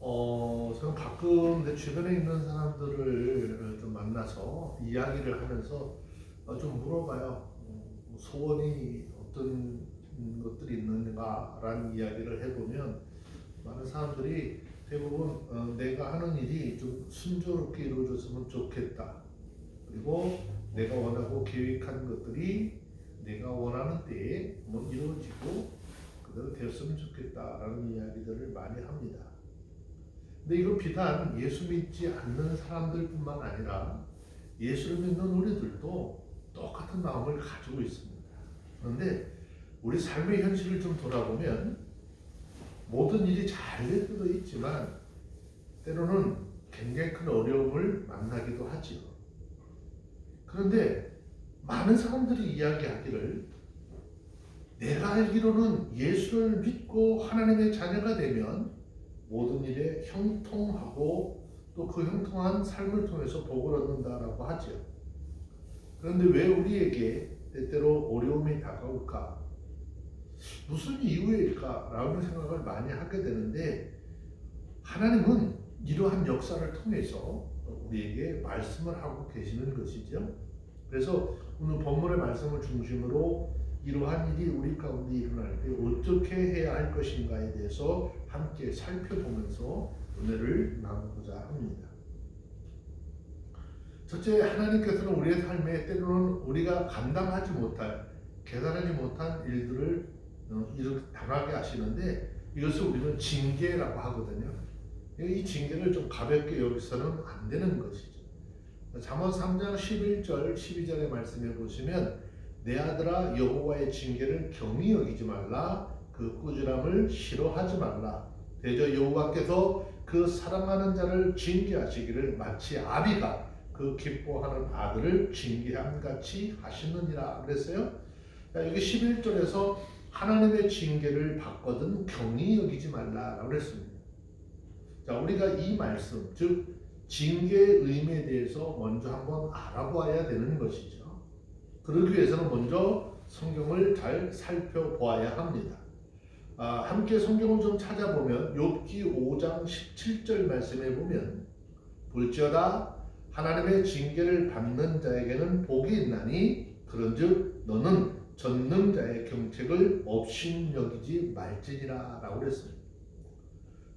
저는 가끔 내 주변에 있는 사람들을 좀 만나서 이야기를 하면서 좀 물어봐요. 뭐 소원이 어떤 것들이 있는가라는 이야기를 해보면 많은 사람들이 대부분 내가 하는 일이 좀 순조롭게 이루어졌으면 좋겠다. 그리고 내가 원하고 계획한 것들이 내가 원하는 때에 뭐 이루어지고 그대로 됐으면 좋겠다라는 이야기들을 많이 합니다. 근데 이거 비단 예수 믿지 않는 사람들뿐만 아니라 예수를 믿는 우리들도 똑같은 마음을 가지고 있습니다. 그런데 우리 삶의 현실을 좀 돌아보면 모든 일이 잘 될 때도 있지만 때로는 굉장히 큰 어려움을 만나기도 하지요. 그런데 많은 사람들이 이야기하기를 내가 알기로는 예수를 믿고 하나님의 자녀가 되면 모든 일에 형통하고 또 그 형통한 삶을 통해서 복을 얻는다라고 하죠. 그런데 왜 우리에게 때때로 어려움이 다가올까? 무슨 이유일까? 라는 생각을 많이 하게 되는데 하나님은 이러한 역사를 통해서 우리에게 말씀을 하고 계시는 것이죠. 그래서 오늘 본문의 말씀을 중심으로 이러한 일이 우리 가운데 일어날 때 어떻게 해야 할 것인가에 대해서 함께 살펴보면서 은혜를 나누고자 합니다. 첫째, 하나님께서는 우리의 삶에 때로는 우리가 감당하지 못할, 계산하지 못한 일들을 당하게 하시는데 이것을 우리는 징계라고 하거든요. 이 징계를 좀 가볍게 여기서는 안 되는 것이죠. 잠언 3장 11절 12절의 말씀에 보시면 내 아들아 여호와의 징계를 경히 여기지 말라 그 꾸지람을 싫어하지 말라 대저 여호와께서 그 사랑하는 자를 징계하시기를 마치 아비가 그 기뻐하는 아들을 징계함같이 하시느니라 그랬어요. 여기 11절에서 하나님의 징계를 받거든 경히 여기지 말라라고 그랬습니다. 자, 우리가 이 말씀, 즉 징계의 의미에 대해서 먼저 한번 알아보아야 되는 것이죠. 그러기 위해서는 먼저 성경을 잘 살펴보아야 합니다. 함께 성경을 좀 찾아보면 욥기 5장 17절 말씀에 보면 볼지어다 하나님의 징계를 받는 자에게는 복이 있나니 그런즉 너는 전능자의 경책을 업신여기지 말지니라 라고 그랬습니다.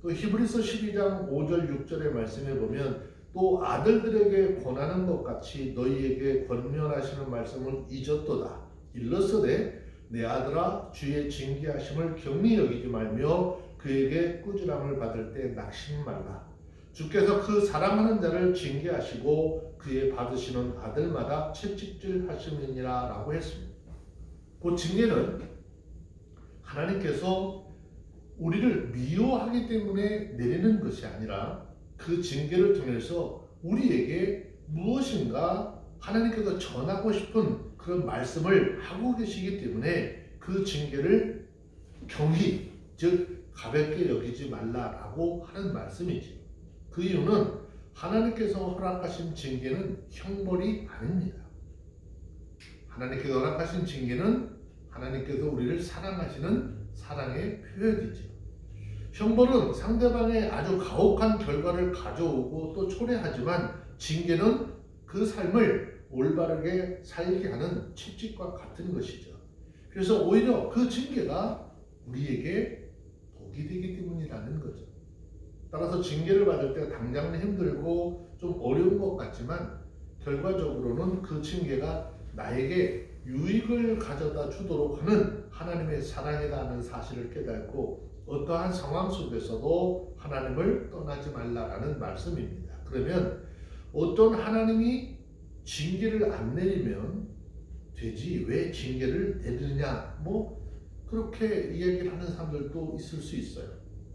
또 히브리서 12장 5절 6절의 말씀에 보면 또 아들들에게 권하는 것 같이 너희에게 권면하시는 말씀을 잊었도다. 일렀으되 내 아들아 주의 징계하심을 경히 여기지 말며 그에게 꾸지람을 받을 때 낙심 말라. 주께서 그 사랑하는 자를 징계하시고 그의 받으시는 아들마다 채찍질 하심이니라 라고 했습니다. 그 징계는 하나님께서 우리를 미워하기 때문에 내리는 것이 아니라 그 징계를 통해서 우리에게 무엇인가 하나님께서 전하고 싶은 그런 말씀을 하고 계시기 때문에 그 징계를 경히 즉 가볍게 여기지 말라라고 하는 말씀이지. 그 이유는 하나님께서 허락하신 징계는 형벌이 아닙니다. 하나님께서 허락하신 징계는 하나님께서 우리를 사랑하시는 사랑의 표현이죠. 형벌은 상대방의 아주 가혹한 결과를 가져오고 또 초래하지만 징계는 그 삶을 올바르게 살게 하는 채찍과 같은 것이죠. 그래서 오히려 그 징계가 우리에게 복이 되기 때문이라는 거죠. 따라서 징계를 받을 때 당장은 힘들고 좀 어려운 것 같지만 결과적으로는 그 징계가 나에게 유익을 가져다 주도록 하는 하나님의 사랑이라는 사실을 깨닫고 어떠한 상황 속에서도 하나님을 떠나지 말라라는 말씀입니다. 그러면 어떤 하나님이 징계를 안 내리면 되지 왜 징계를 내리느냐 그렇게 이야기를 하는 사람들도 있을 수 있어요.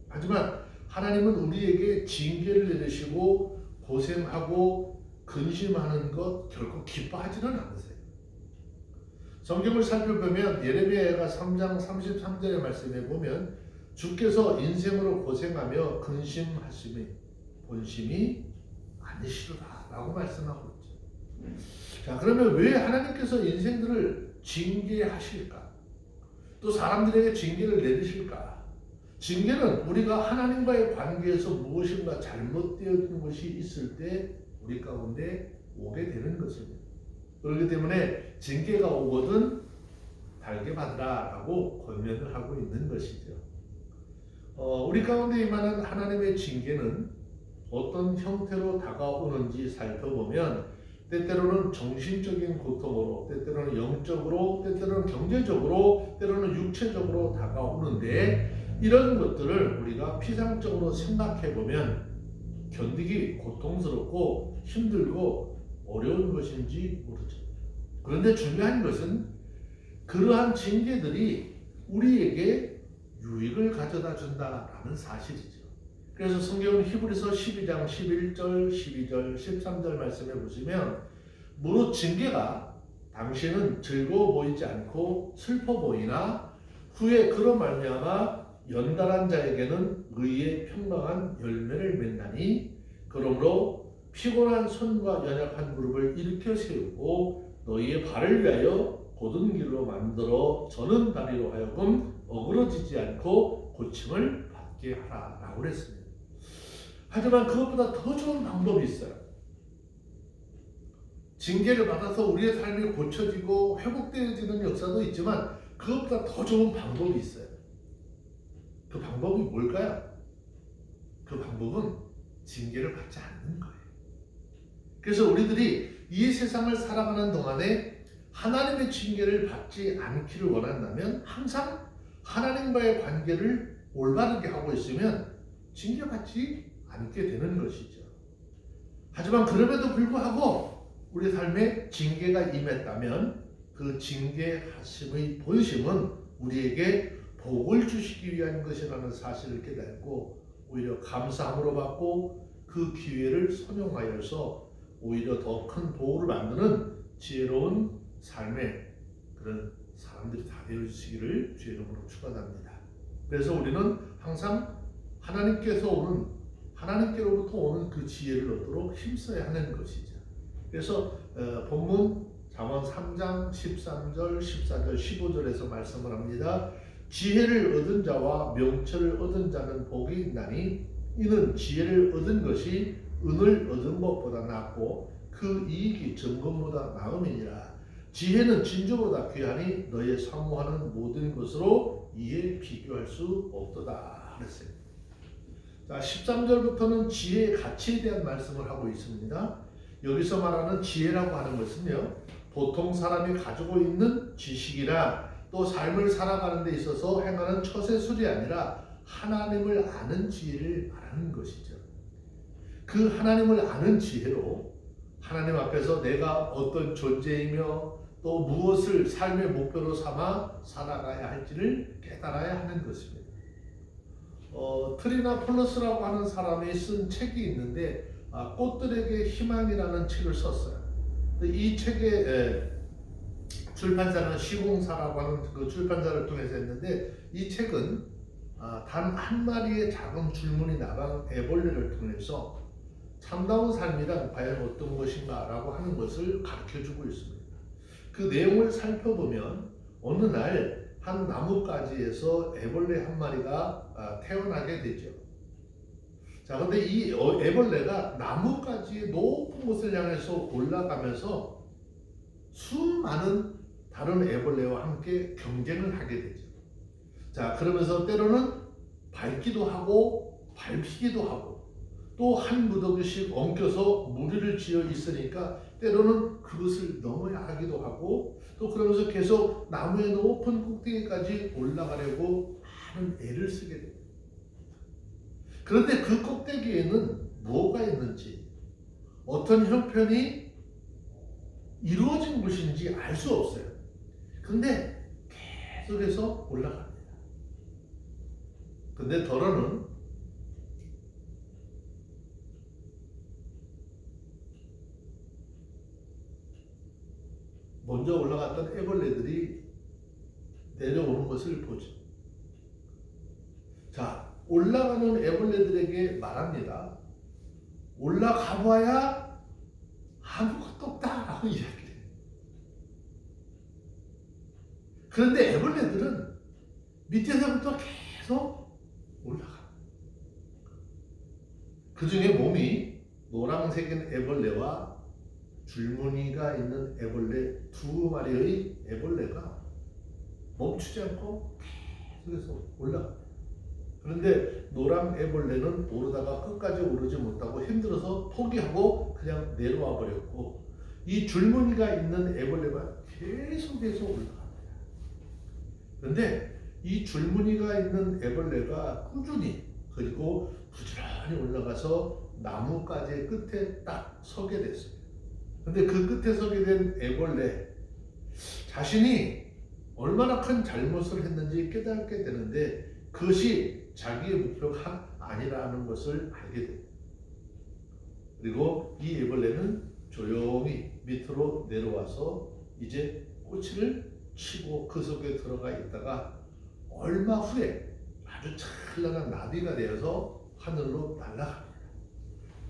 하지만 하나님은 우리에게 징계를 내리시고 고생하고 근심하는 것 결코 기뻐하지는 않으세요. 성경을 살펴보면 예레미야가 3장 33절의 말씀에 보면 주께서 인생으로 고생하며 근심하심이 본심이 아니시로다 라고 말씀하고 있죠. 자, 그러면 왜 하나님께서 인생들을 징계하실까? 또 사람들에게 징계를 내리실까? 징계는 우리가 하나님과의 관계에서 무엇인가 잘못되어진 것이 있을 때 우리 가운데 오게 되는 것입니다. 그렇기 때문에 징계가 오거든 달게 받으라 라고 권면을 하고 있는 것이죠. 우리 가운데 임하는 하나님의 징계는 어떤 형태로 다가오는지 살펴보면 때때로는 정신적인 고통으로, 때때로는 영적으로, 때때로는 경제적으로, 때로는 육체적으로 다가오는데 이런 것들을 우리가 피상적으로 생각해보면 견디기 고통스럽고 힘들고 어려운 것인지 모르죠. 그런데 중요한 것은 그러한 징계들이 우리에게 유익을 가져다 준다라는 사실이죠. 그래서 성경은 히브리서 12장 11절, 12절, 13절 말씀해 보시면 무릇 징계가 당신은 즐거워 보이지 않고 슬퍼 보이나 후에 그로 말미암아 연단한 자에게는 의의 평강한 열매를 맺나니 그러므로 피곤한 손과 연약한 무릎을 일으켜 세우고 너희의 발을 위하여 곧은 길로 만들어 저는 다리로 하여금 어그러지지 않고 고침을 받게 하라라고 그랬습니다. 하지만 그것보다 더 좋은 방법이 있어요. 징계를 받아서 우리의 삶이 고쳐지고 회복되어지는 역사도 있지만 그것보다 더 좋은 방법이 있어요. 그 방법이 뭘까요? 그 방법은 징계를 받지 않는 거예요. 그래서 우리들이 이 세상을 살아가는 동안에 하나님의 징계를 받지 않기를 원한다면 항상 하나님과의 관계를 올바르게 하고 있으면 징계받지 않게 되는 것이죠. 하지만 그럼에도 불구하고 우리 삶에 징계가 임했다면 그 징계하심의 본심은 우리에게 복을 주시기 위한 것이라는 사실을 깨닫고 오히려 감사함으로 받고 그 기회를 선용하여서 오히려 더 큰 복을 만드는 지혜로운 삶의 그런 사람들이 다 되어주시기를 주의 이름으로 축원합니다. 그래서 우리는 항상 하나님께로부터 오는 그 지혜를 얻도록 힘써야 하는 것이죠. 그래서 본문 잠언 3장 13절, 14절, 15절에서 말씀을 합니다. 지혜를 얻은 자와 명철을 얻은 자는 복이 있나니 이는 지혜를 얻은 것이 은을 얻은 것보다 낫고 그 이익이 정금보다 나음이니라. 지혜는 진주보다 귀하니 너의 사모하는 모든 것으로 이에 비교할 수 없도다 그랬어요. 자, 13절부터는 지혜의 가치에 대한 말씀을 하고 있습니다. 여기서 말하는 지혜라고 하는 것은요, 보통 사람이 가지고 있는 지식이나 또 삶을 살아가는 데 있어서 행하는 처세술이 아니라 하나님을 아는 지혜를 말하는 것이죠. 그 하나님을 아는 지혜로 하나님 앞에서 내가 어떤 존재이며 또 무엇을 삶의 목표로 삼아 살아가야 할지를 깨달아야 하는 것입니다. 트리나 폴러스라고 하는 사람이 쓴 책이 있는데 꽃들에게 희망이라는 책을 썼어요. 이 책의 출판사는 시공사라고 하는 그 출판사를 통해서 했는데 이 책은 단 한 마리의 작은 줄무늬 나간 애벌레를 통해서 참다운 삶이란 과연 어떤 것인가 라고 하는 것을 가르쳐주고 있습니다. 그 내용을 살펴보면 어느 날 한 나뭇가지에서 애벌레 한 마리가 태어나게 되죠. 자, 근데 이 애벌레가 나뭇가지의 높은 곳을 향해서 올라가면서 수많은 다른 애벌레와 함께 경쟁을 하게 되죠. 자, 그러면서 때로는 밟기도 하고 밟히기도 하고 또 한 무더기씩 엉켜서 무리를 지어 있으니까 때로는 그것을 넘어야 하기도 하고 또 그러면서 계속 나무의 높은 꼭대기까지 올라가려고 많은 애를 쓰게 됩니다. 그런데 그 꼭대기에는 뭐가 있는지 어떤 형편이 이루어진 것인지 알 수 없어요. 근데 계속해서 올라갑니다. 근데 더러는 먼저 올라갔던 애벌레들이 내려오는 것을 보죠. 자, 올라가는 애벌레들에게 말합니다. 올라가 봐야 아무것도 없다라고 이야기해요. 그런데 애벌레들은 밑에서부터 계속 올라가. 그 중에 몸이 노란색인 애벌레와 줄무늬가 있는 애벌레 두 마리의 애벌레가 멈추지 않고 계속해서 올라갑니다. 그런데 노란 애벌레는 오르다가 끝까지 오르지 못하고 힘들어서 포기하고 그냥 내려와 버렸고, 이 줄무늬가 있는 애벌레가 계속해서 올라갑니다. 그런데 이 줄무늬가 있는 애벌레가 꾸준히 그리고 부지런히 올라가서 나뭇가지 끝에 딱 서게 됐어요. 근데 그 끝에 서게 된 애벌레 자신이 얼마나 큰 잘못을 했는지 깨닫게 되는데, 그것이 자기의 목표가 아니라는 것을 알게 됩니다. 그리고 이 애벌레는 조용히 밑으로 내려와서 이제 꼬치를 치고 그 속에 들어가 있다가 얼마 후에 아주 찬란한 나비가 되어서 하늘로 날아갑니다.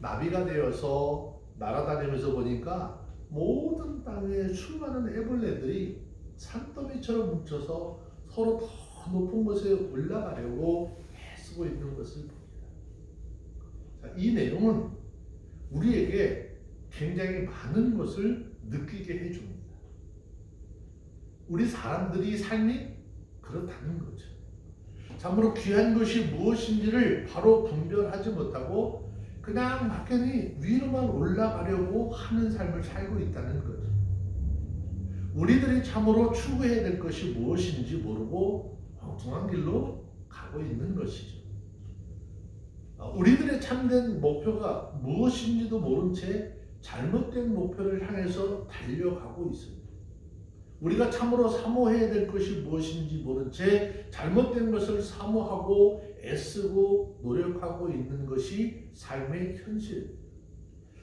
나비가 되어서 날아다니면서 보니까 모든 땅에 수많은 애벌레들이 산더미처럼 뭉쳐서 서로 더 높은 곳에 올라가려고 애쓰고 있는 것을 봅니다. 자, 이 내용은 우리에게 굉장히 많은 것을 느끼게 해줍니다. 우리 사람들이 삶이 그렇다는 거죠. 참으로 귀한 것이 무엇인지를 바로 분별하지 못하고 그냥 막연히 위로만 올라가려고 하는 삶을 살고 있다는 거죠. 우리들이 참으로 추구해야 될 것이 무엇인지 모르고 엉뚱한 길로 가고 있는 것이죠. 우리들의 참된 목표가 무엇인지도 모른 채 잘못된 목표를 향해서 달려가고 있습니다. 우리가 참으로 사모해야 될 것이 무엇인지 모른 채 잘못된 것을 사모하고 애쓰고 노력하고 있는 것이 삶의 현실입니다.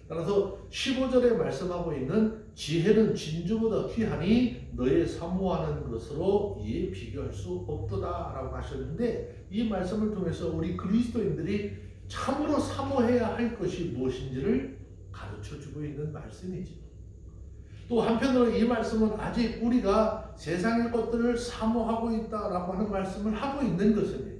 따라서 15절에 말씀하고 있는 지혜는 진주보다 귀하니 너의 사모하는 것으로 이에 비교할 수 없도다 라고 하셨는데, 이 말씀을 통해서 우리 그리스도인들이 참으로 사모해야 할 것이 무엇인지를 가르쳐주고 있는 말씀이죠. 또 한편으로 이 말씀은 아직 우리가 세상의 것들을 사모하고 있다라고 하는 말씀을 하고 있는 것입니다.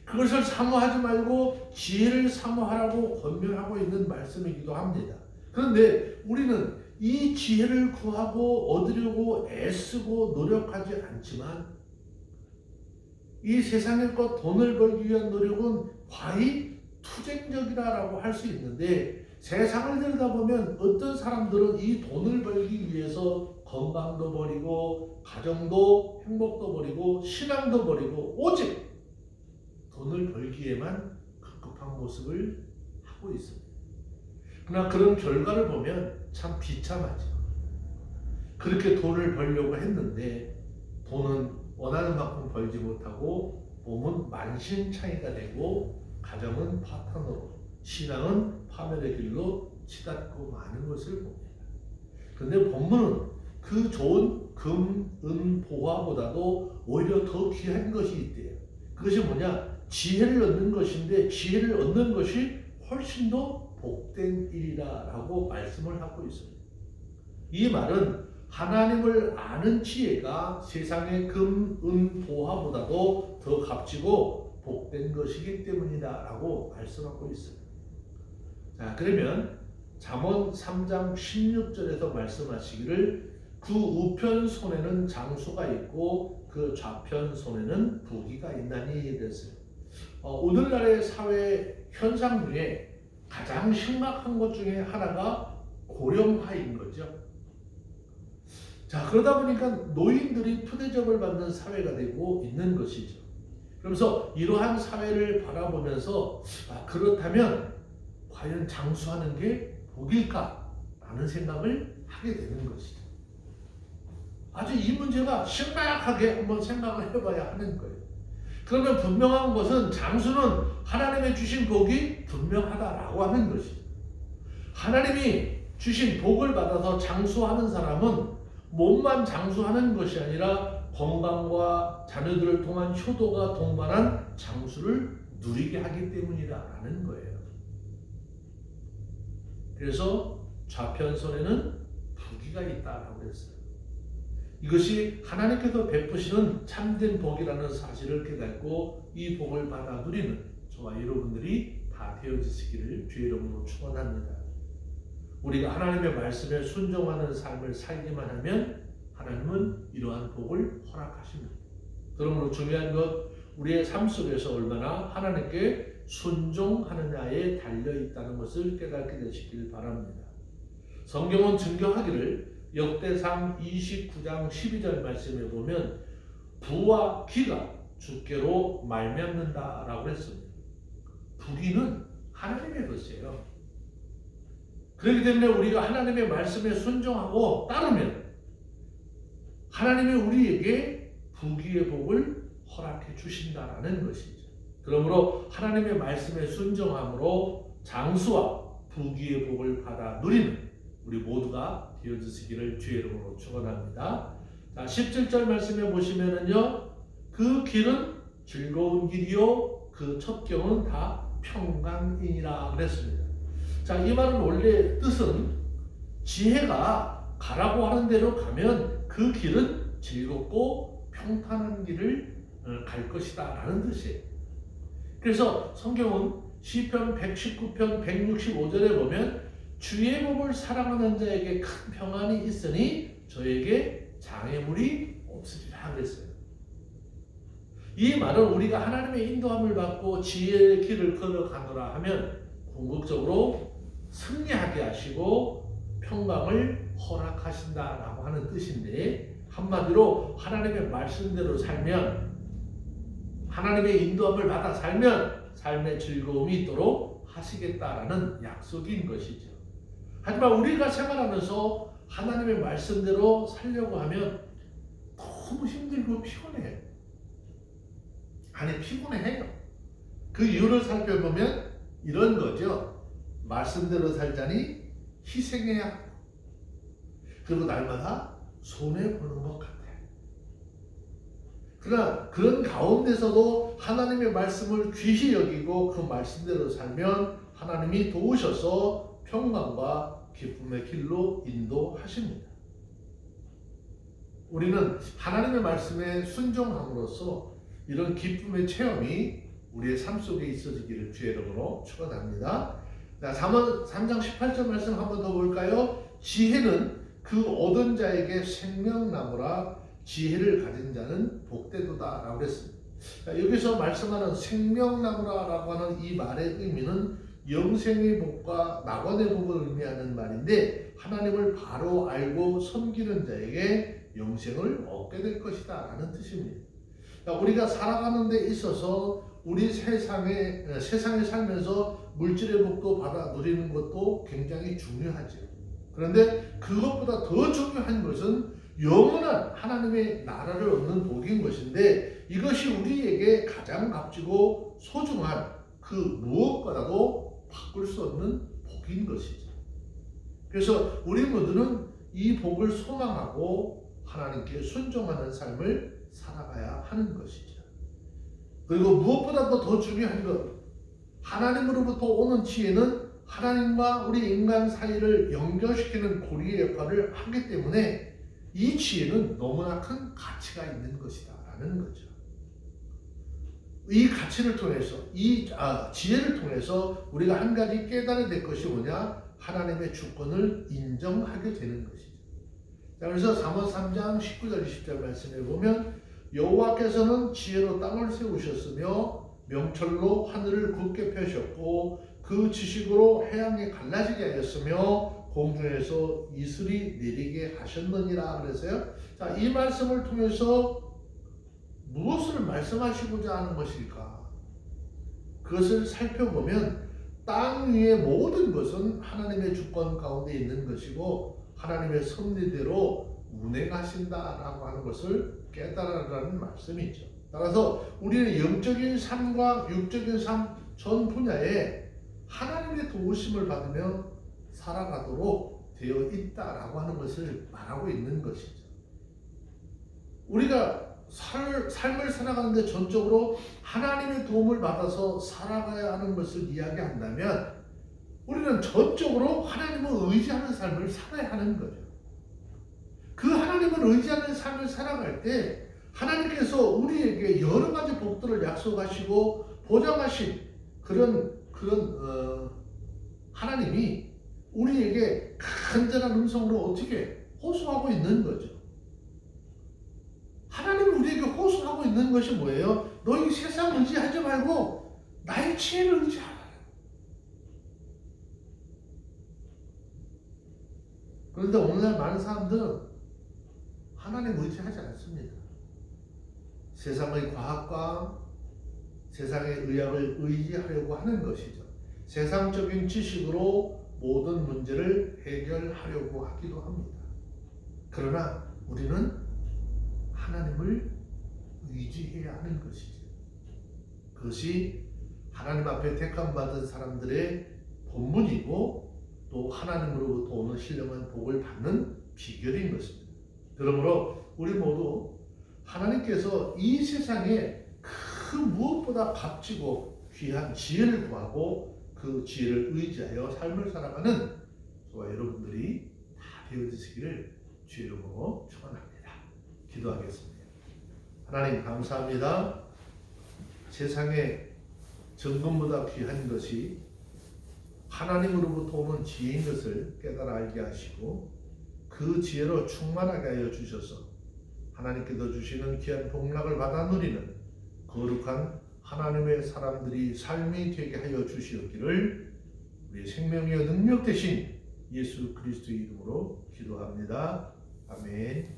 그것을 사모하지 말고 지혜를 사모하라고 권면하고 있는 말씀이기도 합니다. 그런데 우리는 이 지혜를 구하고 얻으려고 애쓰고 노력하지 않지만 이 세상의 것 돈을 벌기 위한 노력은 과히 투쟁적이다라고 할 수 있는데, 세상을 들여다보면 어떤 사람들은 이 돈을 벌기 위해서 건강도 버리고 가정도 행복도 버리고 신앙도 버리고 오직 돈을 벌기에만 급급한 모습을 하고 있습니다. 그러나 그런 결과를 보면 참 비참하죠. 그렇게 돈을 벌려고 했는데 돈은 원하는 만큼 벌지 못하고 몸은 만신창이가 되고 가정은 파탄으로, 신앙은 파멸의 길로 치닫고 마는 것을 봅니다. 그런데 본문은 그 좋은 금, 은, 보화보다도 오히려 더 귀한 것이 있대요. 그것이 뭐냐? 지혜를 얻는 것인데, 지혜를 얻는 것이 훨씬 더 복된 일이라고 말씀을 하고 있습니다. 이 말은 하나님을 아는 지혜가 세상의 금, 은, 보화보다도 더 값지고 복된 것이기 때문이다라고 말씀하고 있습니다. 자, 그러면 잠언 3장 16절에서 말씀하시기를 그 우편 손에는 장수가 있고 그 좌편 손에는 부귀가 있나니 그랬어요. 오늘날의 사회 현상 중에 가장 심각한 것 중에 하나가 고령화인 거죠. 자, 그러다 보니까 노인들이 푸대접을 받는 사회가 되고 있는 것이죠. 그러면서 이러한 사회를 바라보면서 그렇다면 과연 장수하는 게 복일까? 라는 생각을 하게 되는 것이죠. 아주 이 문제가 심각하게 한번 생각을 해봐야 하는 거예요. 그러면 분명한 것은 장수는 하나님의 주신 복이 분명하다라고 하는 것이죠. 하나님이 주신 복을 받아서 장수하는 사람은 몸만 장수하는 것이 아니라 건강과 자녀들을 통한 효도가 동반한 장수를 누리게 하기 때문이라는 거예요. 그래서 좌편손에는 부귀가 있다라고 했어요. 이것이 하나님께서 베푸시는 참된 복이라는 사실을 깨닫고 이 복을 받아 누리는 저와 여러분들이 다 되어지시기를 주의 이름으로 축원합니다. 우리가 하나님의 말씀에 순종하는 삶을 살기만 하면 하나님은 이러한 복을 허락하십니다. 그러므로 중요한 것, 우리의 삶 속에서 얼마나 하나님께 순종하느냐에 달려있다는 것을 깨닫게 되시길 바랍니다. 성경은 증거하기를 역대상 29장 12절 말씀에 보면 부와 기가 주께로 말미암는다라고 했습니다. 부귀는 하나님의 것이에요. 그렇기 때문에 우리가 하나님의 말씀에 순종하고 따르면 하나님이 우리에게 부귀의 복을 허락해 주신다라는 것이죠. 그러므로 하나님의 말씀에 순종함으로 장수와 부귀의 복을 받아 누리는 우리 모두가 되어주시기를 주의 이름으로 축원합니다. 자, 17절 말씀에 보시면은요, 그 길은 즐거운 길이요 그 첩경은 다 평강이니라 그랬습니다. 자, 이 말은 원래 뜻은 지혜가 가라고 하는 대로 가면 그 길은 즐겁고 평탄한 길을 갈 것이다 라는 뜻이에요. 그래서 성경은 시편 119편 165절에 보면 주의 법을 사랑하는 자에게 큰 평안이 있으니 저에게 장애물이 없으리라 그랬어요. 이 말은 우리가 하나님의 인도함을 받고 지혜의 길을 걸어가노라 하면 궁극적으로 승리하게 하시고 평강을 허락하신다라고 하는 뜻인데, 한마디로 하나님의 말씀대로 살면, 하나님의 인도함을 받아 살면 삶의 즐거움이 있도록 하시겠다라는 약속인 것이죠. 하지만 우리가 생활하면서 하나님의 말씀대로 살려고 하면 너무 힘들고 피곤해요. 아니, 피곤해요. 그 이유를 살펴보면 이런 거죠. 말씀대로 살자니 희생해야 하고, 그리고 날마다 손해보는 것 같아요. 그러나 그런 가운데서도 하나님의 말씀을 귀히 여기고 그 말씀대로 살면 하나님이 도우셔서 평강과 기쁨의 길로 인도하십니다. 우리는 하나님의 말씀에 순종함으로써 이런 기쁨의 체험이 우리의 삶 속에 있어지기를 주의 이름으로 축원합니다. 자, 3장 18절 말씀 한 번 더 볼까요? 지혜는 그 얻은 자에게 생명나무라 지혜를 가진 자는 복되도다 라고 했습니다. 자, 여기서 말씀하는 생명나무라고 하는 이 말의 의미는 영생의 복과 낙원의 복을 의미하는 말인데, 하나님을 바로 알고 섬기는 자에게 영생을 얻게 될 것이다 라는 뜻입니다. 자, 우리가 살아가는 데 있어서 우리 세상에 살면서 물질의 복도 받아 누리는 것도 굉장히 중요하죠. 그런데 그것보다 더 중요한 것은 영원한 하나님의 나라를 얻는 복인 것인데, 이것이 우리에게 가장 값지고 소중한 그 무엇과도 바꿀 수 없는 복인 것이죠. 그래서 우리 모두는 이 복을 소망하고 하나님께 순종하는 삶을 살아가야 하는 것이죠. 그리고 무엇보다도 더 중요한 것, 하나님으로부터 오는 지혜는 하나님과 우리 인간 사이를 연결시키는 고리의 역할을 하기 때문에 이 지혜는 너무나 큰 가치가 있는 것이다 라는 거죠. 이 가치를 통해서, 지혜를 통해서 우리가 한 가지 깨달아야 될 것이 뭐냐? 하나님의 주권을 인정하게 되는 것이죠. 자, 그래서 잠언 3장 19절 20절 말씀에 보면 여호와께서는 지혜로 땅을 세우셨으며 명철로 하늘을 굳게 펴셨고 그 지식으로 해양에 갈라지게 하였으며 공중에서 이슬이 내리게 하셨느니라 그래서요. 자, 이 말씀을 통해서 무엇을 말씀하시고자 하는 것일까? 그것을 살펴보면 땅 위의 모든 것은 하나님의 주권 가운데 있는 것이고 하나님의 섭리대로 운행하신다라고 하는 것을 깨달으라는 말씀이죠. 따라서 우리는 영적인 삶과 육적인 삶 전 분야에 하나님의 도우심을 받으며 살아가도록 되어 있다라고 하는 것을 말하고 있는 것이죠. 우리가 삶을 살아가는데 전적으로 하나님의 도움을 받아서 살아가야 하는 것을 이야기한다면 우리는 전적으로 하나님을 의지하는 삶을 살아야 하는 거죠. 그 하나님을 의지하는 삶을 살아갈 때 하나님께서 우리에게 여러 가지 복들을 약속하시고 보장하신 그런 하나님이 우리에게 간절한 음성으로 어떻게 호소하고 있는 거죠. 하나님이 우리에게 호소하고 있는 것이 뭐예요? 너희 세상 의지하지 말고 나의 지혜를 의지하라. 그런데 오늘날 많은 사람들은 하나님 의지하지 않습니다. 세상의 과학과 세상의 의학을 의지하려고 하는 것이죠. 세상적인 지식으로 모든 문제를 해결하려고 하기도 합니다. 그러나 우리는 하나님을 의지해야 하는 것이죠. 그것이 하나님 앞에 택함받은 사람들의 본분이고 또 하나님으로부터 오는 신령한 복을 받는 비결인 것입니다. 그러므로 우리 모두 하나님께서 이 세상에 그 무엇보다 값지고 귀한 지혜를 구하고 그 지혜를 의지하여 삶을 살아가는 저와 여러분들이 다 되어지시기를 주의 이름으로 축원합니다. 기도하겠습니다. 하나님 감사합니다. 세상에 정금보다 귀한 것이 하나님으로부터 오는 지혜인 것을 깨달아 알게 하시고 그 지혜로 충만하게 하여 주셔서 하나님께서 주시는 귀한 복락을 받아 누리는 거룩한 하나님의 사람들이 삶이 되게 하여 주시었기를 우리 생명의 능력 되신 예수 그리스도의 이름으로 기도합니다. 아멘.